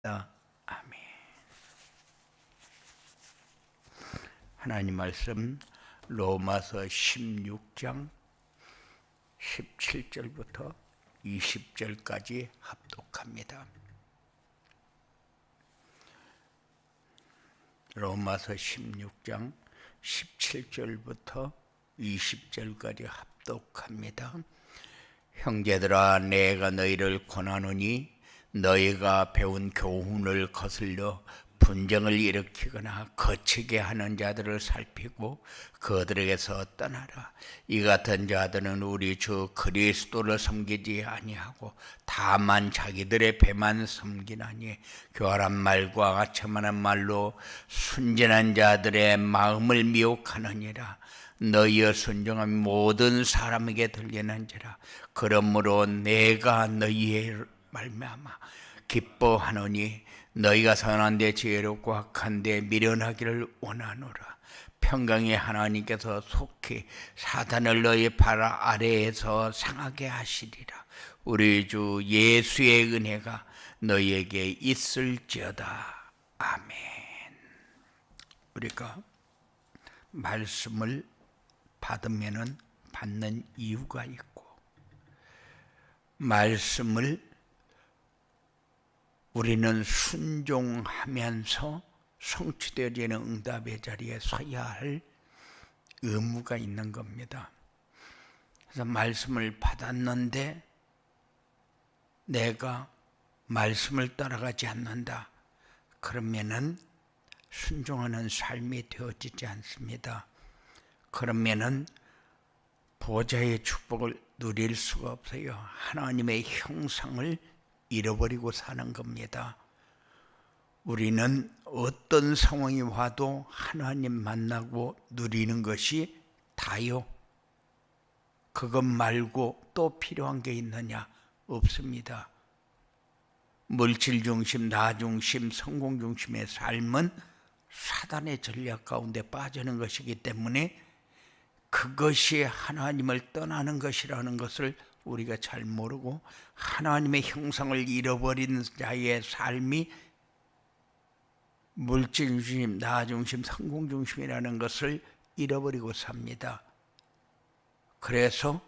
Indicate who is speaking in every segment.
Speaker 1: 아멘. 하나님 말씀 로마서 16장 17절부터 20절까지 합독합니다. 로마서 16장 17절부터 20절까지 합독합니다. 형제들아, 내가 너희를 권하노니 너희가 배운 교훈을 거슬러 분쟁을 일으키거나 거치게 하는 자들을 살피고 그들에게서 떠나라. 이 같은 자들은 우리 주 그리스도를 섬기지 아니하고 다만 자기들의 배만 섬기나니 교활한 말과 아첨하는 말로 순진한 자들의 마음을 미혹하느니라. 너희의 순종함이 모든 사람에게 들리는지라. 그러므로 내가 너희의 말미암아 기뻐하노니 너희가 선한데 지혜롭고 악한데 미련하기를 원하노라. 평강의 하나님께서 속히 사단을 너희 발 아래에서 상하게 하시리라. 우리 주 예수의 은혜가 너희에게 있을지어다. 아멘. 우리가 말씀을 받으면은 받는 이유가 있고, 말씀을 우리는 순종하면서 성취되어지는 응답의 자리에 서야 할 의무가 있는 겁니다. 그래서 말씀을 받았는데 내가 말씀을 따라가지 않는다, 그러면은 순종하는 삶이 되어지지 않습니다. 그러면은 보좌의 축복을 누릴 수가 없어요. 하나님의 형상을 잃어버리고 사는 겁니다. 우리는 어떤 상황이 와도 하나님 만나고 누리는 것이 다요. 그것 말고 또 필요한 게 있느냐? 없습니다. 물질 중심, 나 중심, 성공 중심의 삶은 사단의 전략 가운데 빠지는 것이기 때문에 그것이 하나님을 떠나는 것이라는 것을 우리가 잘 모르고 하나님의 형상을 잃어버린 자의 삶이 물질 중심, 나 중심, 성공 중심이라는 것을 잃어버리고 삽니다. 그래서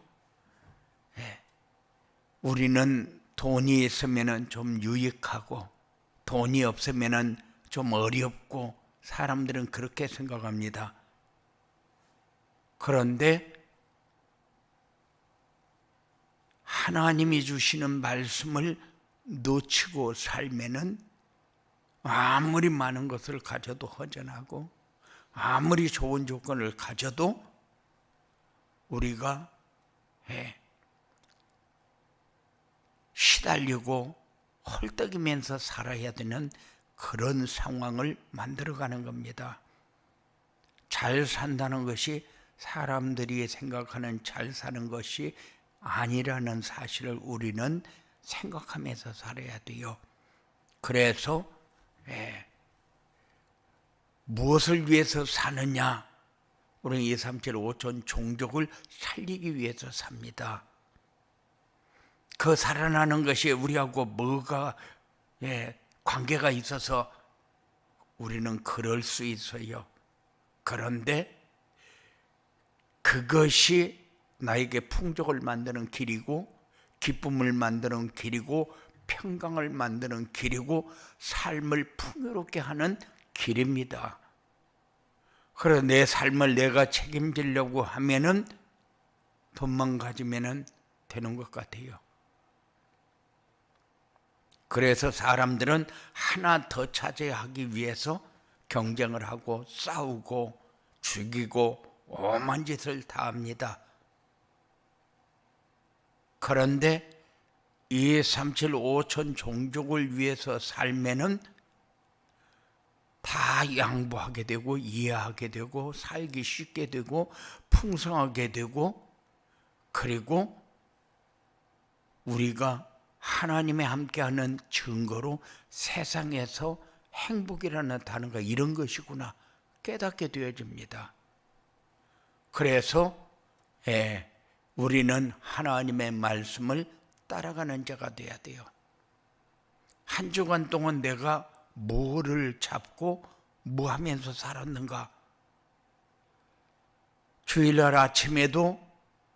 Speaker 1: 우리는 돈이 있으면 좀 유익하고 돈이 없으면 좀 어렵고 사람들은 그렇게 생각합니다. 그런데 하나님이 주시는 말씀을 놓치고 살면은 아무리 많은 것을 가져도 허전하고 아무리 좋은 조건을 가져도 우리가 시달리고 헐떡이면서 살아야 되는 그런 상황을 만들어가는 겁니다. 잘 산다는 것이 사람들이 생각하는 잘 사는 것이 아니라는 사실을 우리는 생각하면서 살아야 돼요. 그래서 무엇을 위해서 사느냐? 우리는 2, 3, 7, 5천 종족을 살리기 위해서 삽니다. 그 살아나는 것이 우리하고 뭐가 관계가 있어서 우리는 그럴 수 있어요. 그런데 그것이 나에게 풍족을 만드는 길이고 기쁨을 만드는 길이고 평강을 만드는 길이고 삶을 풍요롭게 하는 길입니다. 그래서 내 삶을 내가 책임지려고 하면은 돈만 가지면은 되는 것 같아요. 그래서 사람들은 하나 더 차지하기 위해서 경쟁을 하고 싸우고 죽이고 오만 짓을 다 합니다. 그런데 2, 3, 7, 5천 종족을 위해서 살면은 다 양보하게 되고 이해하게 되고 살기 쉽게 되고 풍성하게 되고, 그리고 우리가 하나님의 함께하는 증거로 세상에서 행복이라는 단어가 이런 것이구나 깨닫게 되어집니다. 그래서 우리는 하나님의 말씀을 따라가는 자가 되어야 돼요. 한 주간 동안 내가 뭐를 잡고 뭐 하면서 살았는가? 주일날 아침에도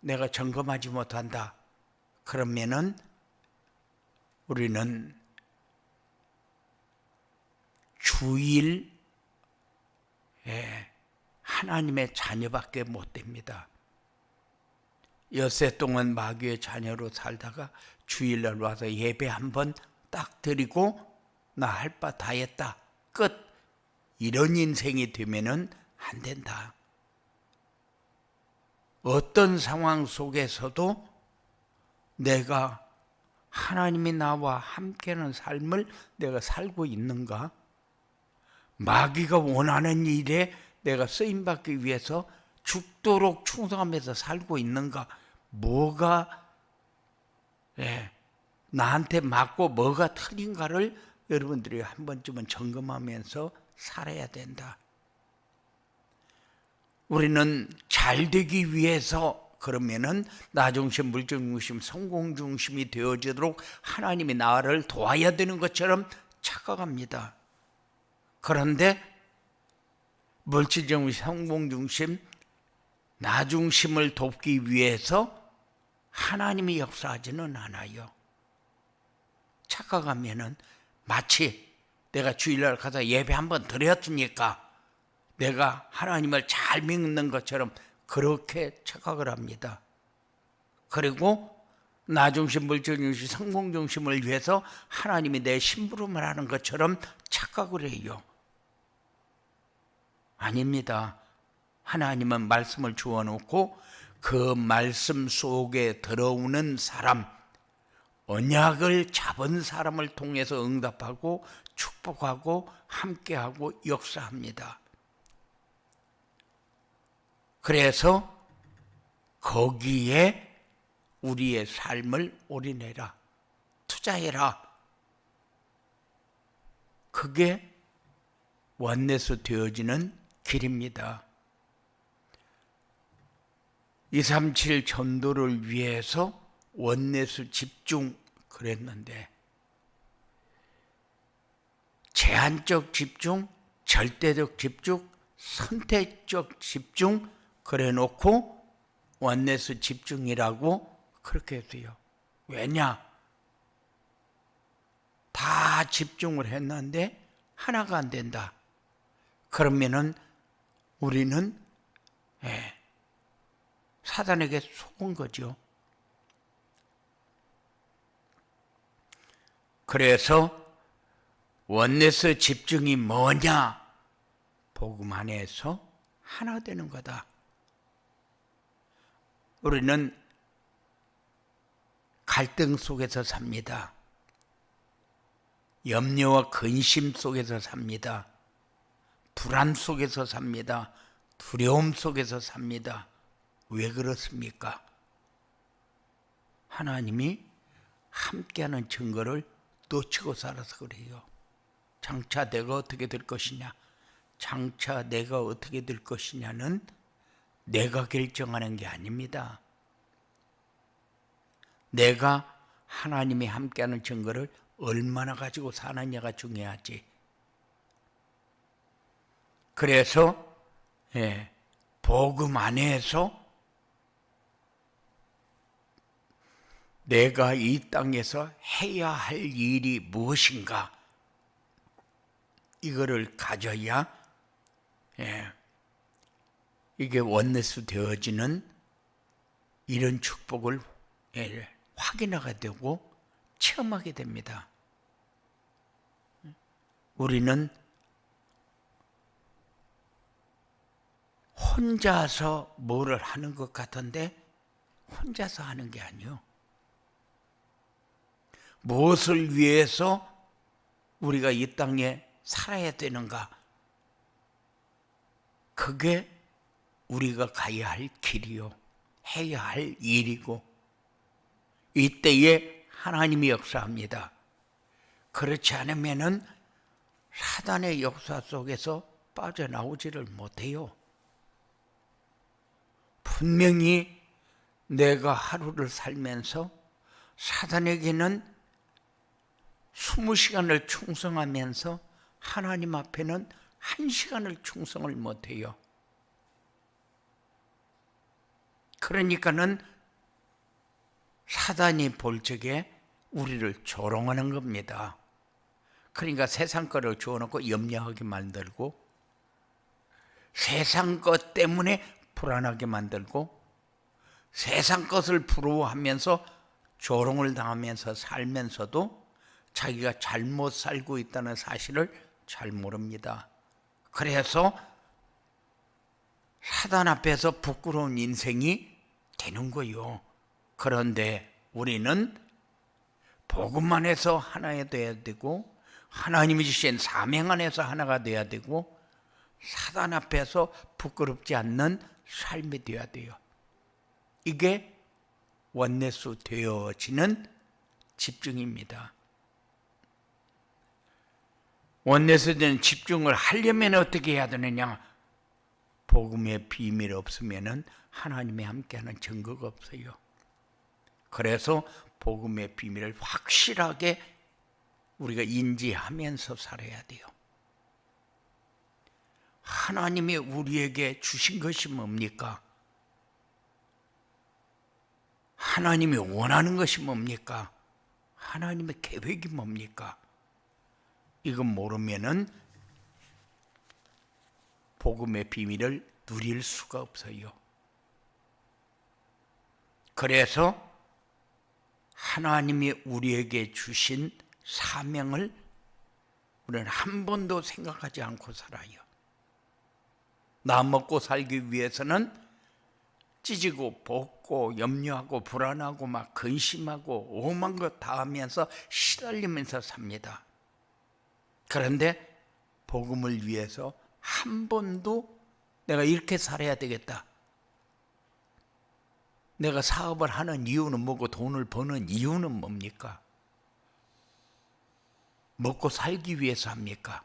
Speaker 1: 내가 점검하지 못한다. 그러면은 우리는 주일에 하나님의 자녀밖에 못 됩니다. 엿새 동안 마귀의 자녀로 살다가 주일날 와서 예배 한번 딱 드리고 나 할 바 다 했다. 끝. 이런 인생이 되면은 안 된다. 어떤 상황 속에서도 내가 하나님이 나와 함께하는 삶을 내가 살고 있는가? 마귀가 원하는 일에 내가 쓰임받기 위해서 죽도록 충성하면서 살고 있는가? 뭐가 나한테 맞고 뭐가 틀린가를 여러분들이 한 번쯤은 점검하면서 살아야 된다. 우리는 잘 되기 위해서 그러면은 나중심, 물질중심, 성공중심이 되어지도록 하나님이 나를 도와야 되는 것처럼 착각합니다. 그런데 물질중심, 성공중심, 나중심을 돕기 위해서 하나님이 역사하지는 않아요. 착각하면은 마치 내가 주일날 가서 예배 한번 드렸으니까 내가 하나님을 잘 믿는 것처럼 그렇게 착각을 합니다. 그리고 나중심, 물질중심, 성공중심을 위해서 하나님이 내 심부름을 하는 것처럼 착각을 해요. 아닙니다. 하나님은 말씀을 주어놓고 그 말씀 속에 들어오는 사람, 언약을 잡은 사람을 통해서 응답하고 축복하고 함께하고 역사합니다. 그래서 거기에 우리의 삶을 올인해라. 투자해라. 그게 원내스 되어지는 길입니다. 237 전도를 위해서 원내스 집중 그랬는데 제한적 집중, 절대적 집중, 선택적 집중 그래 놓고 원내스 집중이라고 그렇게 했어요. 왜냐? 다 집중을 했는데 하나가 안 된다. 그러면은 우리는 사단에게 속은 거죠. 그래서 원내스 집중이 뭐냐? 복음 안에서 하나 되는 거다. 우리는 갈등 속에서 삽니다. 염려와 근심 속에서 삽니다. 불안 속에서 삽니다. 두려움 속에서 삽니다. 왜 그렇습니까? 하나님이 함께하는 증거를 놓치고 살아서 그래요. 장차 내가 어떻게 될 것이냐, 장차 내가 어떻게 될 것이냐는 내가 결정하는 게 아닙니다. 내가 하나님이 함께하는 증거를 얼마나 가지고 사느냐가 중요하지. 그래서 복음 안에서 내가 이 땅에서 해야 할 일이 무엇인가 이거를 가져야 이게 원내스 되어지는 이런 축복을 확인하게 되고 체험하게 됩니다. 우리는 혼자서 뭐를 하는 것 같은데 혼자서 하는 게 아니요. 무엇을 위해서 우리가 이 땅에 살아야 되는가? 그게 우리가 가야 할 길이요. 해야 할 일이고 이때에 하나님이 역사합니다. 그렇지 않으면은 사단의 역사 속에서 빠져나오지를 못해요. 분명히 내가 하루를 살면서 사단에게는 20시간을 충성하면서 하나님 앞에는 1시간을 충성을 못해요. 그러니까는 사단이 볼 적에 우리를 조롱하는 겁니다. 그러니까 세상 거를 주워놓고 염려하게 만들고, 세상 것 때문에 불안하게 만들고, 세상 것을 부러워하면서 조롱을 당하면서 살면서도 자기가 잘못 살고 있다는 사실을 잘 모릅니다. 그래서 사단 앞에서 부끄러운 인생이 되는 거요. 그런데 우리는 복음 안에서 하나 되어야 되고, 하나님이 주신 사명 안에서 하나가 되어야 되고, 사단 앞에서 부끄럽지 않는 삶이 되어야 돼요. 이게 원내수 되어지는 집중입니다. 원내수 되는 집중을 하려면 어떻게 해야 되느냐? 복음의 비밀이 없으면 하나님이 함께하는 증거가 없어요. 그래서 복음의 비밀을 확실하게 우리가 인지하면서 살아야 돼요. 하나님이 우리에게 주신 것이 뭡니까? 하나님이 원하는 것이 뭡니까? 하나님의 계획이 뭡니까? 이건 모르면은 복음의 비밀을 누릴 수가 없어요. 그래서 하나님이 우리에게 주신 사명을 우리는 한 번도 생각하지 않고 살아요. 나 먹고 살기 위해서는 찢고 볶고 염려하고 불안하고 막 근심하고 오만 것 다 하면서 시달리면서 삽니다. 그런데 복음을 위해서 한 번도 내가 이렇게 살아야 되겠다, 내가 사업을 하는 이유는 뭐고 돈을 버는 이유는 뭡니까? 먹고 살기 위해서 합니까?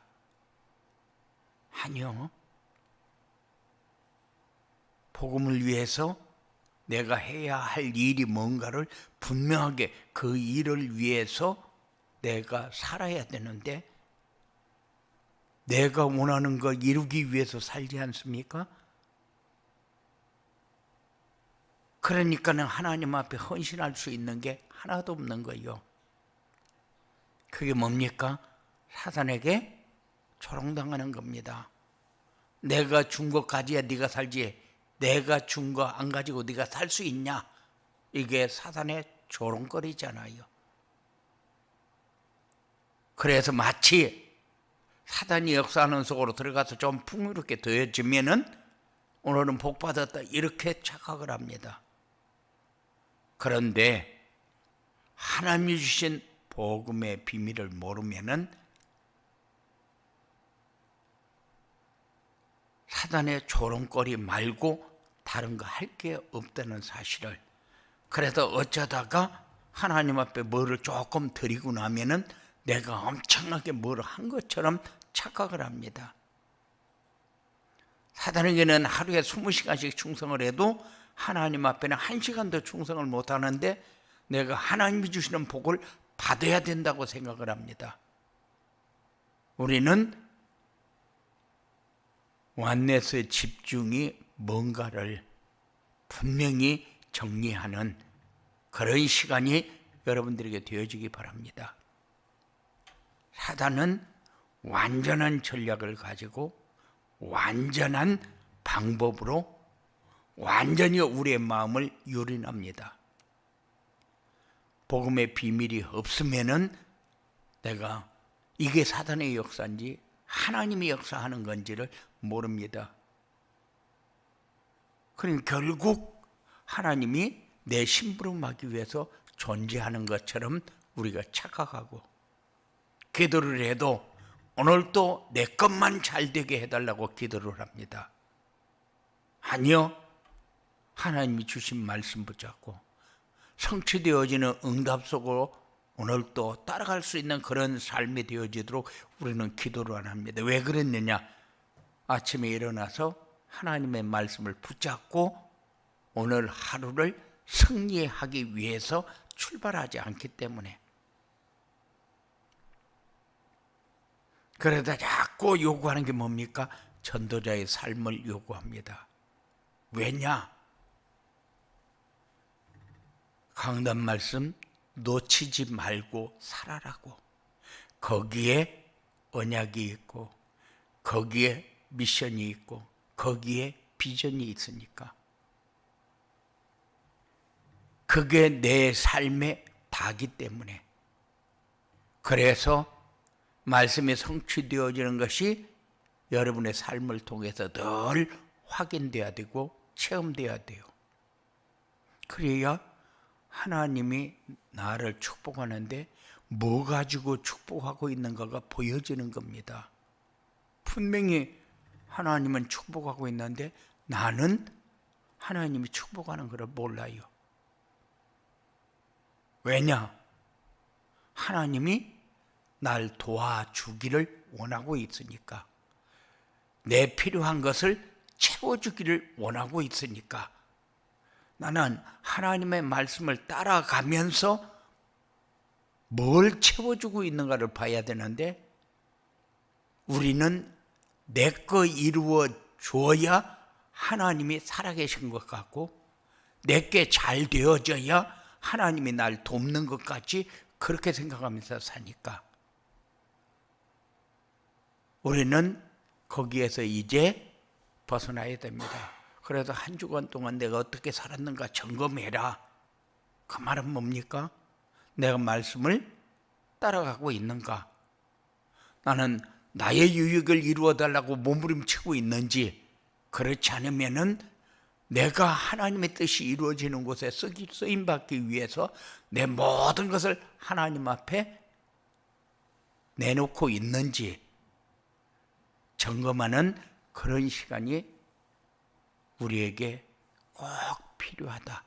Speaker 1: 아니요. 복음을 위해서 내가 해야 할 일이 뭔가를 분명하게 그 일을 위해서 내가 살아야 되는데, 내가 원하는 거 이루기 위해서 살지 않습니까? 그러니까는 하나님 앞에 헌신할 수 있는 게 하나도 없는 거예요. 그게 뭡니까? 사단에게 조롱당하는 겁니다. 내가 준 거 가지야 네가 살지, 내가 준 거 안 가지고 네가 살 수 있냐? 이게 사단의 조롱거리잖아요. 그래서 마치 사단이 역사하는 속으로 들어가서 좀 풍요롭게 되어지면은 오늘은 복 받았다 이렇게 착각을 합니다. 그런데 하나님이 주신 복음의 비밀을 모르면은 사단의 조롱거리 말고 다른 거 할 게 없다는 사실을, 그래서 어쩌다가 하나님 앞에 뭐를 조금 드리고 나면은 내가 엄청나게 뭐를 한 것처럼 착각을 합니다. 사단에게는 하루에 20시간씩 충성을 해도 하나님 앞에는 1시간도 충성을 못하는데 내가 하나님이 주시는 복을 받아야 된다고 생각을 합니다. 우리는 원내스의 집중이 뭔가를 분명히 정리하는 그런 시간이 여러분들에게 되어지기 바랍니다. 사단은 완전한 전략을 가지고 완전한 방법으로 완전히 우리의 마음을 유린합니다. 복음의 비밀이 없으면은 내가 이게 사단의 역사인지 하나님이 역사하는 건지를 모릅니다. 그럼 결국 하나님이 내 심부름하기 위해서 존재하는 것처럼 우리가 착각하고, 기도를 해도 오늘도 내 것만 잘 되게 해달라고 기도를 합니다. 아니요. 하나님이 주신 말씀 붙잡고 성취되어지는 응답 속으로 오늘도 따라갈 수 있는 그런 삶이 되어지도록 우리는 기도를 안 합니다. 왜 그랬느냐? 아침에 일어나서 하나님의 말씀을 붙잡고 오늘 하루를 승리하기 위해서 출발하지 않기 때문에. 그러다 자꾸 요구하는 게 뭡니까? 전도자의 삶을 요구합니다. 왜냐? 강단 말씀 놓치지 말고 살아라고. 거기에 언약이 있고 거기에 미션이 있고 거기에 비전이 있으니까. 그게 내 삶의 다기 때문에. 그래서 말씀이 성취되어지는 것이 여러분의 삶을 통해서 늘 확인돼야 되고 체험돼야 돼요. 그래야 하나님이 나를 축복하는데 뭐 가지고 축복하고 있는가가 보여지는 겁니다. 분명히 하나님은 축복하고 있는데 나는 하나님이 축복하는 것을 몰라요. 왜냐? 하나님이 날 도와주기를 원하고 있으니까. 내 필요한 것을 채워주기를 원하고 있으니까. 나는 하나님의 말씀을 따라가면서 뭘 채워주고 있는가를 봐야 되는데, 우리는 내 거 이루어 줘야 하나님이 살아계신 것 같고, 내게 잘 되어져야 하나님이 날 돕는 것 같이 그렇게 생각하면서 사니까 우리는 거기에서 이제 벗어나야 됩니다. 그래서 한 주간 동안 내가 어떻게 살았는가 점검해라. 그 말은 뭡니까? 내가 말씀을 따라가고 있는가? 나는 나의 유익을 이루어달라고 몸부림치고 있는지, 그렇지 않으면은 내가 하나님의 뜻이 이루어지는 곳에 쓰임받기 위해서 내 모든 것을 하나님 앞에 내놓고 있는지 점검하는 그런 시간이 우리에게 꼭 필요하다.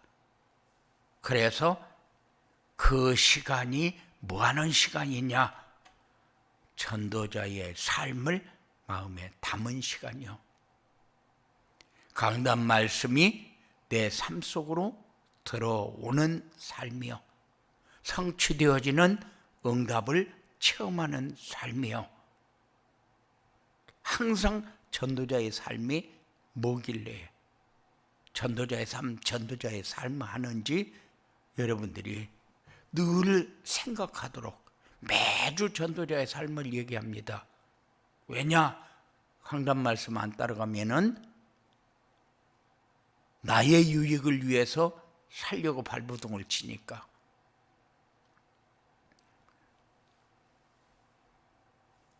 Speaker 1: 그래서 그 시간이 뭐하는 시간이냐? 전도자의 삶을 마음에 담은 시간이요. 강단 말씀이 내 삶 속으로 들어오는 삶이요. 성취되어지는 응답을 체험하는 삶이요. 항상 전도자의 삶이 뭐길래 전도자의 삶 하는지 여러분들이 늘 생각하도록 매주 전도자의 삶을 얘기합니다. 왜냐? 강단 말씀 안 따라가면은 나의 유익을 위해서 살려고 발버둥을 치니까.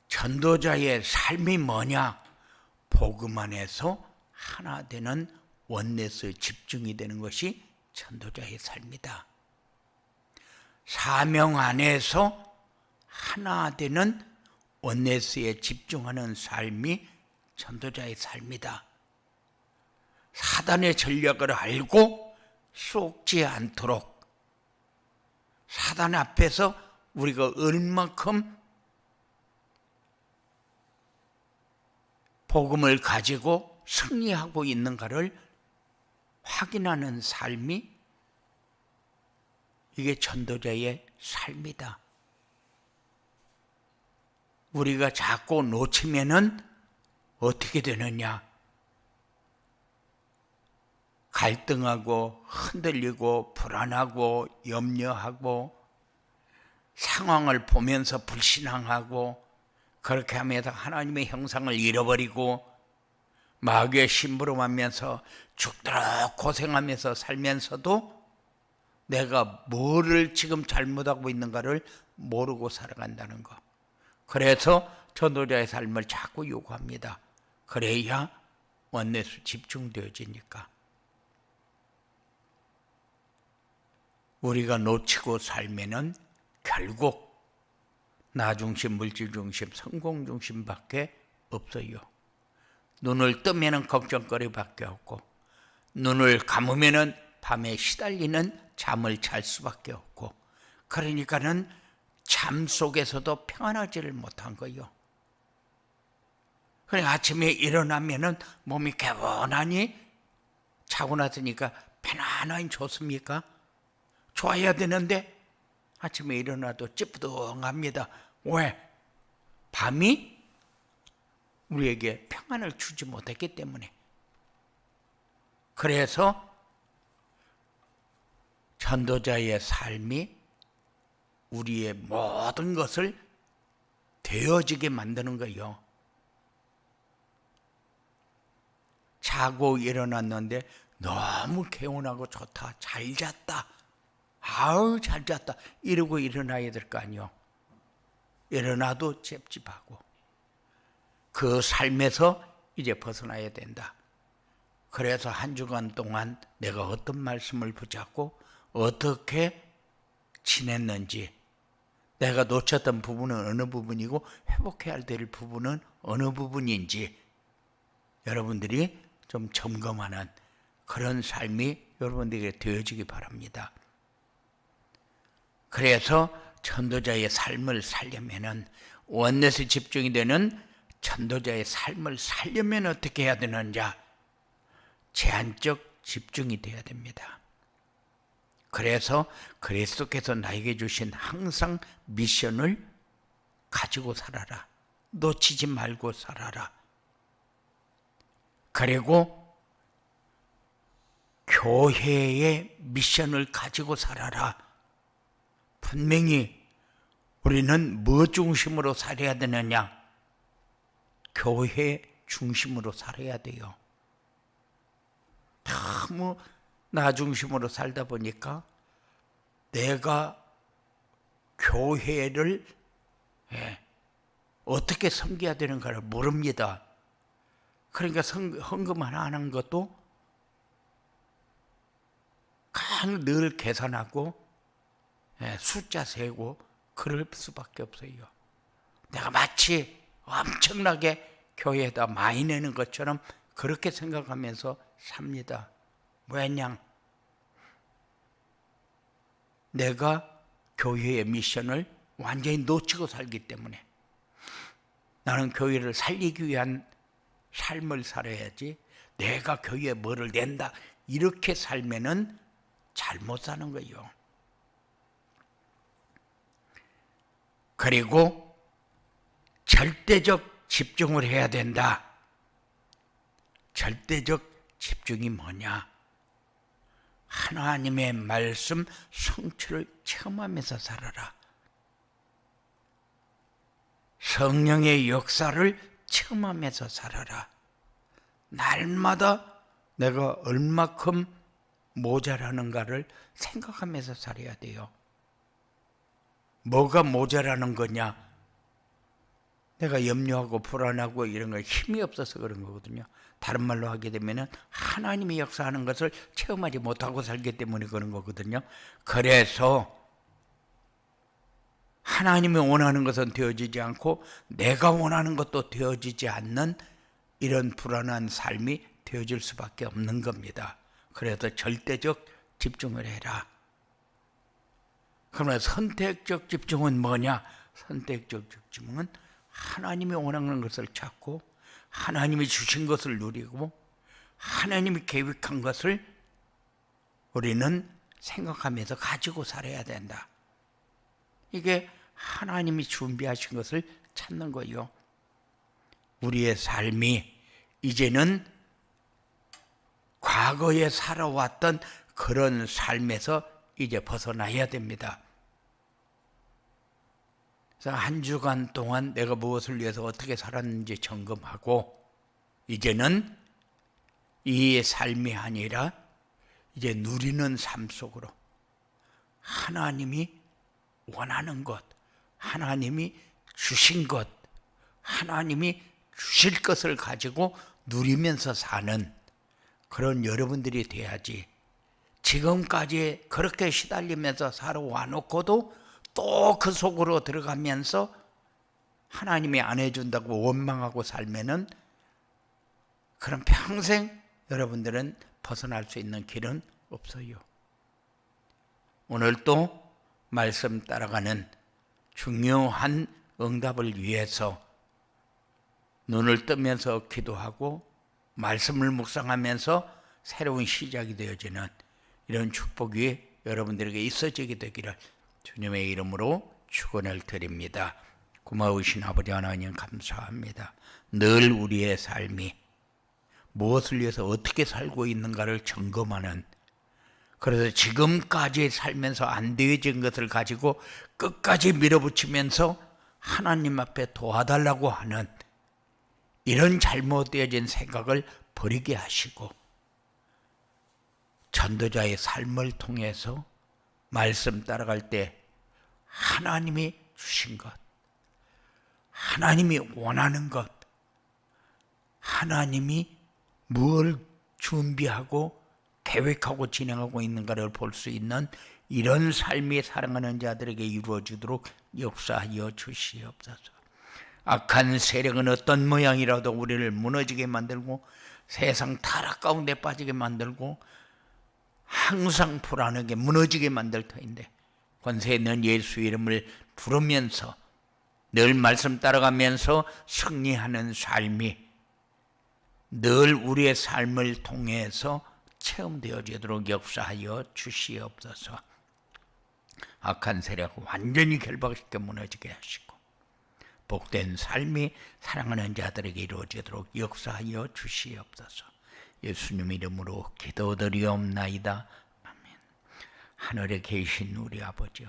Speaker 1: 전도자의 삶이 뭐냐? 복음 안에서 하나 되는 원내스에 집중이 되는 것이 전도자의 삶이다. 사명 안에서 하나 되는 원내스에 집중하는 삶이 전도자의 삶이다. 사단의 전략을 알고 속지 않도록, 사단 앞에서 우리가 얼마큼 복음을 가지고 승리하고 있는가를 확인하는 삶이 이게 전도자의 삶이다. 우리가 자꾸 놓치면은 어떻게 되느냐? 갈등하고 흔들리고 불안하고 염려하고 상황을 보면서 불신앙하고, 그렇게 하면서 하나님의 형상을 잃어버리고 마귀의 심부름하면서 죽도록 고생하면서 살면서도 내가 뭐를 지금 잘못하고 있는가를 모르고 살아간다는 것. 그래서 전도자의 삶을 자꾸 요구합니다. 그래야 원내수 집중되어지니까. 우리가 놓치고 살면은 결국 나 중심, 물질 중심, 성공 중심밖에 없어요. 눈을 뜨면은 걱정거리밖에 없고, 눈을 감으면은 밤에 시달리는 잠을 잘 수밖에 없고, 그러니까는 잠 속에서도 평안하지를 못한 거예요. 그래 아침에 일어나면은 몸이 개운하니 자고 났으니까 편안하니 좋습니까? 좋아야 되는데 아침에 일어나도 찌뿌둥합니다. 왜? 밤이 우리에게 평안을 주지 못했기 때문에. 그래서 전도자의 삶이 우리의 모든 것을 되어지게 만드는 거예요. 자고 일어났는데 너무 개운하고 좋다, 잘 잤다, 아우 잘 잤다 이러고 일어나야 될 거 아니요. 일어나도 찝찝하고 그 삶에서 이제 벗어나야 된다. 그래서 한 주간 동안 내가 어떤 말씀을 붙잡고 어떻게 지냈는지, 내가 놓쳤던 부분은 어느 부분이고 회복해야 될 부분은 어느 부분인지 여러분들이 좀 점검하는 그런 삶이 여러분들에게 되어지기 바랍니다. 그래서 전도자의 삶을 살려면은, 원넷에 집중이 되는 전도자의 삶을 살려면 어떻게 해야 되느냐? 제한적 집중이 돼야 됩니다. 그래서 그리스도께서 나에게 주신 항상 미션을 가지고 살아라. 놓치지 말고 살아라. 그리고 교회의 미션을 가지고 살아라. 분명히 우리는 뭐 중심으로 살아야 되느냐? 교회 중심으로 살아야 돼요. 너무 나 중심으로 살다 보니까 내가 교회를 어떻게 섬겨야 되는가를 모릅니다. 그러니까 헌금 하나 하는 것도 그냥 늘 계산하고 숫자 세고 그럴 수밖에 없어요. 내가 마치 엄청나게 교회에다 많이 내는 것처럼 그렇게 생각하면서 삽니다. 왜냐? 내가 교회의 미션을 완전히 놓치고 살기 때문에. 나는 교회를 살리기 위한 삶을 살아야지, 내가 교회에 뭐를 낸다 이렇게 살면은 잘못 사는 거예요. 그리고 절대적 집중을 해야 된다. 절대적 집중이 뭐냐? 하나님의 말씀 성취를 체험하면서 살아라. 성령의 역사를 체험하면서 살아라. 날마다 내가 얼마큼 모자라는가를 생각하면서 살아야 돼요. 뭐가 모자라는 거냐? 내가 염려하고 불안하고 이런 거 힘이 없어서 그런 거거든요. 다른 말로 하게 되면 하나님이 역사하는 것을 체험하지 못하고 살기 때문에 그런 거거든요. 그래서 하나님이 원하는 것은 되어지지 않고 내가 원하는 것도 되어지지 않는 이런 불안한 삶이 되어질 수밖에 없는 겁니다. 그래서 절대적 집중을 해라. 그러면 선택적 집중은 뭐냐? 선택적 집중은 하나님이 원하는 것을 찾고 하나님이 주신 것을 누리고 하나님이 계획한 것을 우리는 생각하면서 가지고 살아야 된다. 이게 하나님이 준비하신 것을 찾는 거예요. 우리의 삶이 이제는 과거에 살아왔던 그런 삶에서 이제 벗어나야 됩니다. 그래서 한 주간 동안 내가 무엇을 위해서 어떻게 살았는지 점검하고, 이제는 이 삶이 아니라 이제 누리는 삶 속으로 하나님이 원하는 것, 하나님이 주신 것, 하나님이 주실 것을 가지고 누리면서 사는 그런 여러분들이 돼야지, 지금까지 그렇게 시달리면서 살아와 놓고도 또 그 속으로 들어가면서 하나님이 안 해준다고 원망하고 살면은 그럼 평생 여러분들은 벗어날 수 있는 길은 없어요. 오늘도 말씀 따라가는 중요한 응답을 위해서 눈을 뜨면서 기도하고 말씀을 묵상하면서 새로운 시작이 되어지는 이런 축복이 여러분들에게 있어지게 되기를 주님의 이름으로 축원을 드립니다. 고마우신 아버지 하나님 감사합니다. 늘 우리의 삶이 무엇을 위해서 어떻게 살고 있는가를 점검하는, 그래서 지금까지 살면서 안 되어진 것을 가지고 끝까지 밀어붙이면서 하나님 앞에 도와달라고 하는 이런 잘못되어진 생각을 버리게 하시고, 전도자의 삶을 통해서 말씀 따라갈 때 하나님이 주신 것, 하나님이 원하는 것, 하나님이 뭘 준비하고 계획하고 진행하고 있는가를 볼 수 있는 이런 삶이 사랑하는 자들에게 이루어지도록 역사하여 주시옵소서. 악한 세력은 어떤 모양이라도 우리를 무너지게 만들고 세상 타락 가운데 빠지게 만들고 항상 불안하게 무너지게 만들 터인데, 권세 있는 예수 이름을 부르면서 늘 말씀 따라가면서 승리하는 삶이 늘 우리의 삶을 통해서 체험되어지도록 역사하여 주시옵소서. 악한 세력 완전히 결박시켜 무너지게 하시고 복된 삶이 사랑하는 자들에게 이루어지도록 역사하여 주시옵소서. 예수님 이름으로 기도드리옵나이다. 아멘. 하늘에 계신 우리 아버지요,